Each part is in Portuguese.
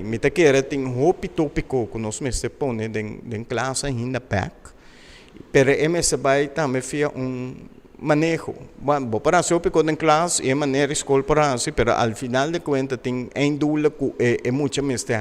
Mi te kere ting hopi tópico que nós mesmo põe den classe ainda back. Pero esse vai também fia manejo. Bom, para ser tópico den classe é maneira escola para si, pero al final de conta tem dúvida que é muito mestre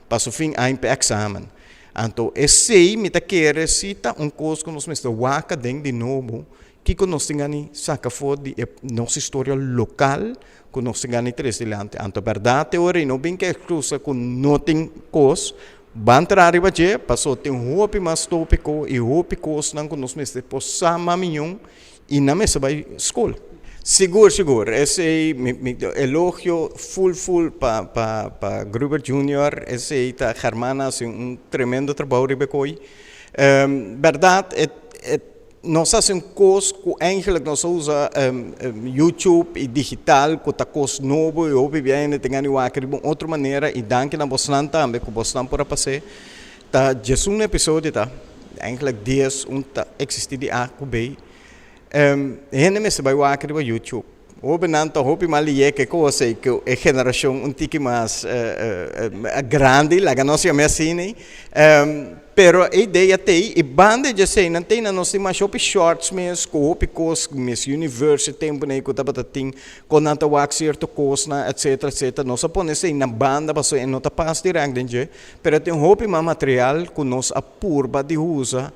para o fim a examen. Então, esse me te kere cita coisa que nós mesmo waka de novo, que nós temos saca fora de nossa história local, que nós temos três delante. Então, verdade, teoria não bem que exclusa com não tem coisa, bantar arriba de, passou tem roupa mais tópico e roupa coisa não que nós mesmo possamos milhão e na mesa vai escola. Seguro. Esse elogio full para Gruber Junior, esse está Germana, tremendo trabalho ribecoi. Verdade, nós fazemos coisas que eigenlijk nós usa YouTube e digital, que está coisa novo e ouve bem, tem outra maneira e danke na Bosnan também, que Bosnan por passar. Tá, já um episódio tá, eigenlijk 10 tá existir de bem. Hene me se vai wakker op YouTube. Hope nanto hope mali que coisa que a geração tique mais grande, la ganossia messini. Pero a ideia tem e banda de sei não tem na nossa mais shop shorts mesmo, com hope coisa Miss University tempo nem que tava tem com nanto wax certo coisa etc. Nós põe sei na banda passou em nota pass direct dentro. Pero tem hope mais material que nós apurba de usa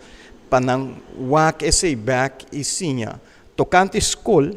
para não wak esse back e sinha tocante escola